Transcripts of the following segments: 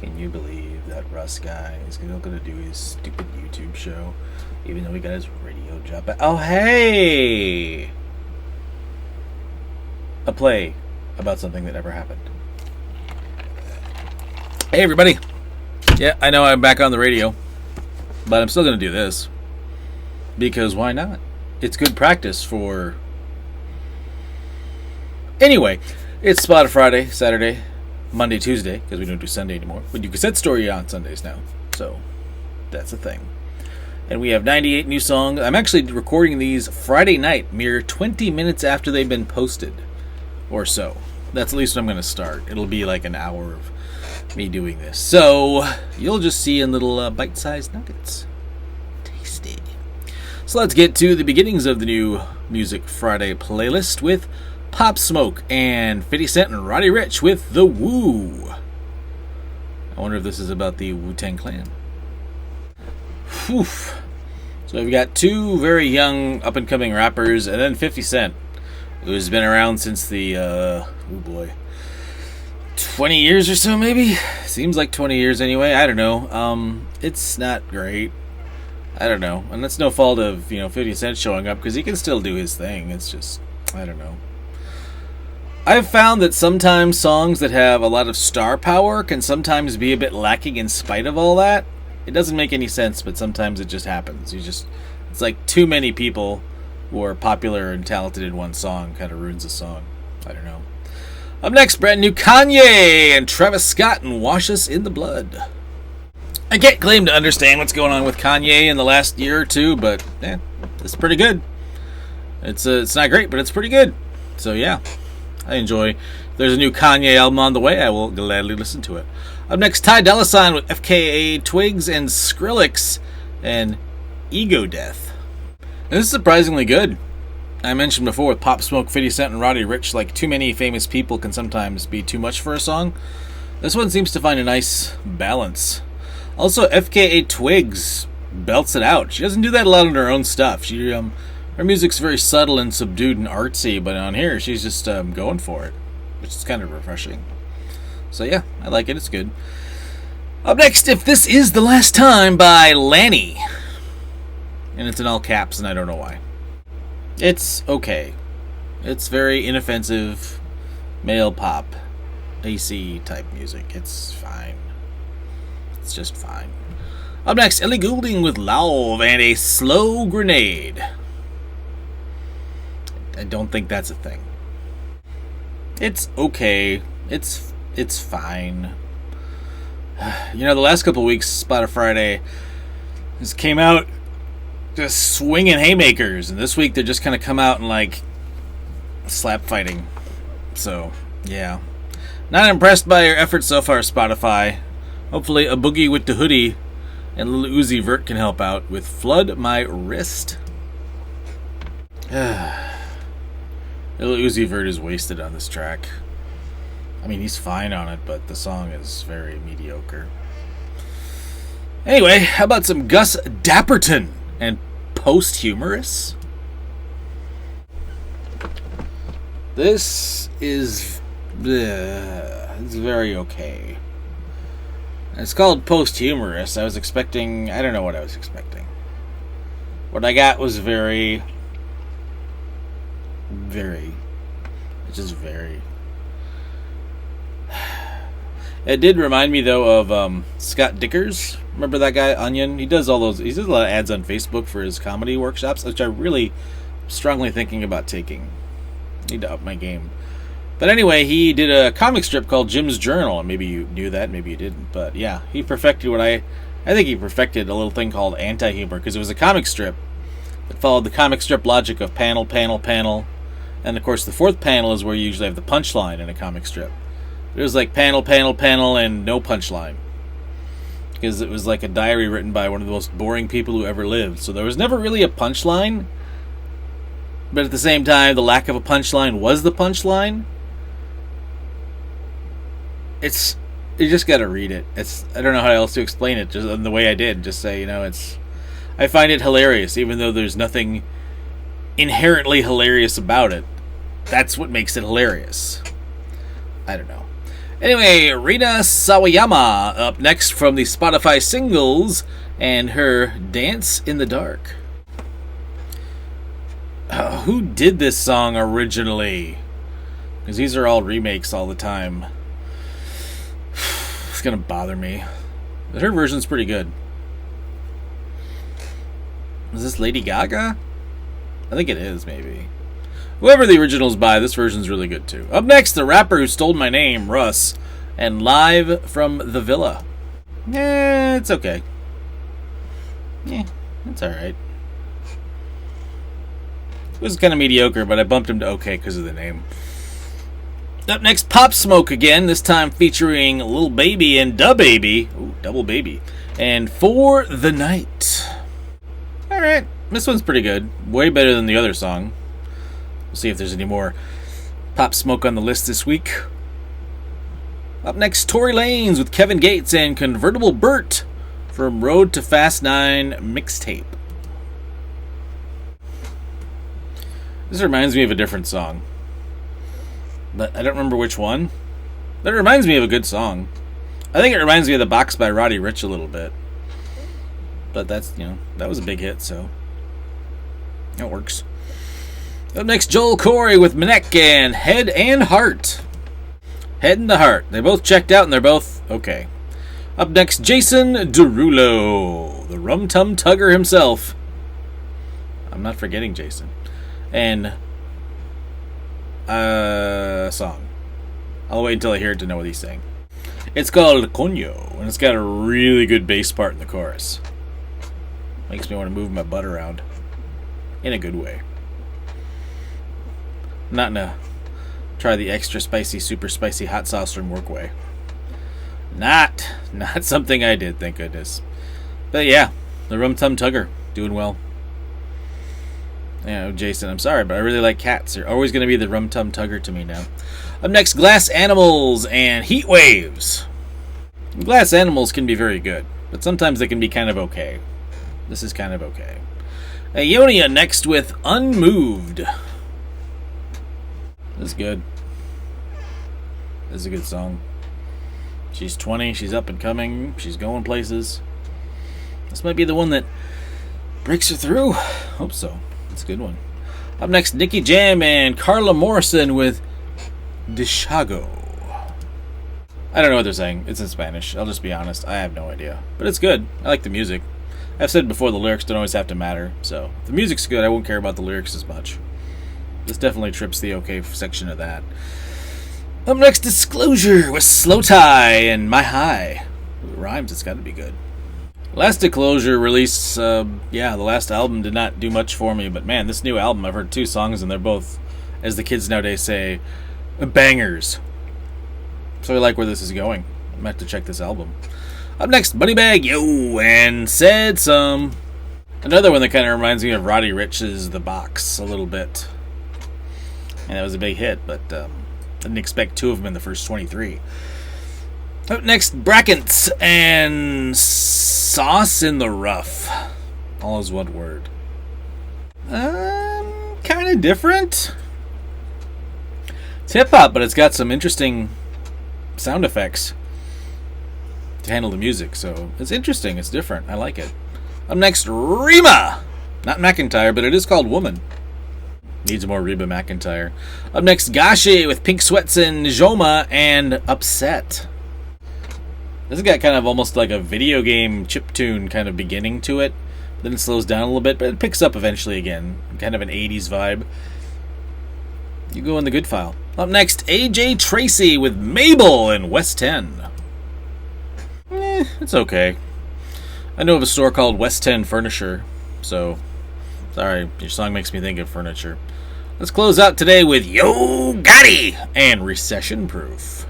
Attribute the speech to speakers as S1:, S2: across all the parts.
S1: Can you believe that Russ guy is going to do his stupid YouTube show, even though he got his radio job back? Oh, hey! A play about something that never happened. Hey, everybody. Yeah, I know I'm back on the radio, but I'm still going to do this. Because why not? It's good practice for... Anyway, it's Spot Friday, Saturday, Monday, Tuesday, because we don't do Sunday anymore. We do Cassette Story on Sundays now, so that's a thing. And we have 98 new songs. I'm actually recording these Friday night, mere 20 minutes after they've been posted, or so. That's at least what I'm going to start. It'll be like an hour of me doing this. So, you'll just see in little bite-sized nuggets. Tasty. So let's get to the beginnings of the new Music Friday playlist with Pop Smoke and 50 Cent and Roddy Ricch with The Woo. I wonder if this is about the Wu-Tang Clan. Whew. So we've got two very young up-and-coming rappers, and then 50 Cent, who's been around since the, 20 years or so, maybe? Seems like 20 years anyway. I don't know. It's not great. I don't know. And that's no fault of, 50 Cent showing up, because he can still do his thing. It's just, I don't know. I've found that sometimes songs that have a lot of star power can sometimes be a bit lacking in spite of all that. It doesn't make any sense, but sometimes it just happens. It's like too many people who are popular and talented in one song kind of ruins a song. I don't know. Up next, brand new Kanye and Travis Scott and Wash Us in the Blood. I can't claim to understand what's going on with Kanye in the last year or two, but it's pretty good. It's not great, but it's pretty good. So yeah, I enjoy. If there's a new Kanye album on the way, I will gladly listen to it. Up next, Dolla with FKA Twigs and Skrillex and Ego Death. And this is surprisingly good. I mentioned before with Pop Smoke, 50 Cent, and Roddy Ricch, like too many famous people can sometimes be too much for a song. This one seems to find a nice balance. Also, FKA Twigs belts it out. She doesn't do that a lot on her own stuff. Her music's very subtle and subdued and artsy, but on here she's just going for it, which is kind of refreshing. So yeah, I like it. It's good. Up next, If This Is the Last Time by LANY. And it's in all caps, and I don't know why. It's okay. It's very inoffensive, male pop, AC type music. It's fine. It's just fine. Up next, Ellie Goulding Lauv and a Slow Grenade. I don't think that's a thing. It's okay. It's fine. The last couple weeks, Spot Friday just came out just swinging haymakers, and this week they're just kind of come out and like slap fighting. So yeah, not impressed by your efforts so far, Spotify. Hopefully a Boogie Wit Da Hoodie and Lil Uzi Vert can help out with Flood My Wrist. Lil Uzi Vert is wasted on this track. I mean, he's fine on it, but the song is very mediocre. Anyway, how about some Gus Dapperton and Posthumous? This is it's very okay. It's called Posthumous. I was expecting... I don't know what I was expecting. What I got was very... It's just very... It did remind me, though, of Scott Dickers. Remember that guy, Onion? He does a lot of ads on Facebook for his comedy workshops, which I'm really strongly thinking about taking. Need to up my game. But anyway, he did a comic strip called Jim's Journal, and maybe you knew that, maybe you didn't. But yeah, he perfected what I think he perfected a little thing called anti-humor, because it was a comic strip that followed the comic strip logic of panel, panel, panel. And of course, the fourth panel is where you usually have the punchline in a comic strip. There's like panel, panel, panel, and no punchline. Because it was like a diary written by one of the most boring people who ever lived. So there was never really a punchline. But at the same time, the lack of a punchline was the punchline. You just gotta read it. I don't know how else to explain it, just in the way I did. Just say, I find it hilarious, even though there's nothing inherently hilarious about it. That's what makes it hilarious. I don't know. Anyway, Rina Sawayama up next from the Spotify singles and her Dance in the Dark. Who did this song originally? Because these are all remakes all the time. It's gonna bother me. But her version's pretty good. Is this Lady Gaga? I think it is, maybe. Whoever the original's by, this version's really good too. Up next, the rapper who stole my name, Russ, and Live from the Villa. It's okay. It's alright. It was kind of mediocre, but I bumped him to okay because of the name. Up next, Pop Smoke again, this time featuring Lil Baby and DaBaby. Ooh, double baby. And For the Night. Alright, this one's pretty good. Way better than the other song. We'll see if there's any more Pop Smoke on the list this week. Up next, Tory Lanez with Kevin Gates and Convertible Burt from Road to Fast 9 mixtape. This reminds me of a different song, but I don't remember which one. But it reminds me of a good song. I think it reminds me of The Box by Roddy Ricch a little bit. But that's, that was a big hit, so it works. Up next, Joel Corry with MNEK and Head and Heart. Head and the Heart. They both checked out and they're both okay. Up next, Jason DeRulo, the Rum Tum Tugger himself. I'm not forgetting Jason. And a song. I'll wait until I hear it to know what he's saying. It's called Coño, and it's got a really good bass part in the chorus. Makes me want to move my butt around. In a good way. Not in a try the extra spicy, super spicy hot sauce from work way. Not something I did, thank goodness. But yeah, the Rum Tum Tugger, doing well. Jason, I'm sorry, but I really like cats. They're always going to be the Rum Tum Tugger to me now. Up next, Glass Animals and Heat Waves. Glass Animals can be very good, but sometimes they can be kind of okay. This is kind of okay. Ayoni next with Unmoved. This is good. This is a good song. She's 20, she's up and coming, she's going places. This might be the one that breaks her through. Hope so. It's a good one. Up next, Nicky Jam and Carla Morrison with Deshago. I don't know what they're saying. It's in Spanish. I'll just be honest. I have no idea. But it's good. I like the music. I've said before, the lyrics don't always have to matter. So, if the music's good, I won't care about the lyrics as much. This definitely trips the okay section of that. Up next, Disclosure with slowthai and My High. It rhymes. It's got to be good. Last Disclosure release, the last album did not do much for me, but man, this new album, I've heard 2 songs and they're both, as the kids nowadays say, bangers. So I like where this is going. I'm going to have to check this album. Up next, Moneybagg Yo and Said Some. Another one that kind of reminds me of Roddy Ricch's The Box a little bit. And that was a big hit, but didn't expect 2 of them in the first 23. Up next, Brakence and Sauce in the Rough. All is one word. Kind of different. It's hip-hop, but it's got some interesting sound effects to handle the music, so it's interesting, it's different, I like it. Up next, Rema! Not McIntyre, but it is called Woman. Needs more Reba McIntyre. Up next, GASHI with Pink Sweats and Joma and Upset. This has got kind of almost like a video game chiptune kind of beginning to it. Then it slows down a little bit, but it picks up eventually again. Kind of an 80s vibe. You go in the good file. Up next, AJ Tracey with Mabel and West 10. It's okay. I know of a store called West 10 Furniture, so sorry, your song makes me think of furniture. Let's close out today with Yooooooo Gotti and Recession Proof.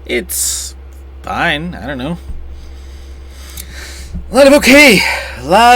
S1: It's fine. I don't know. A lot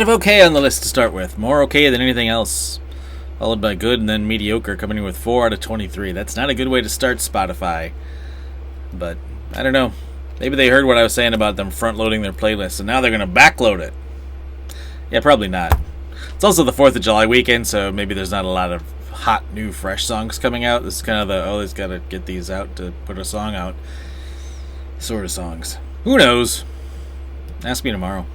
S1: of okay on the list to start with. More okay than anything else. Followed by good and then mediocre, coming in with 4 out of 23. That's not a good way to start Spotify. But, I don't know. Maybe they heard what I was saying about them front-loading their playlist, and now they're going to backload it. Yeah, probably not. It's also the 4th of July weekend, so maybe there's not a lot of hot, new, fresh songs coming out. This is kind of the, oh, he's got to get these out to put a song out sort of songs. Who knows? Ask me tomorrow.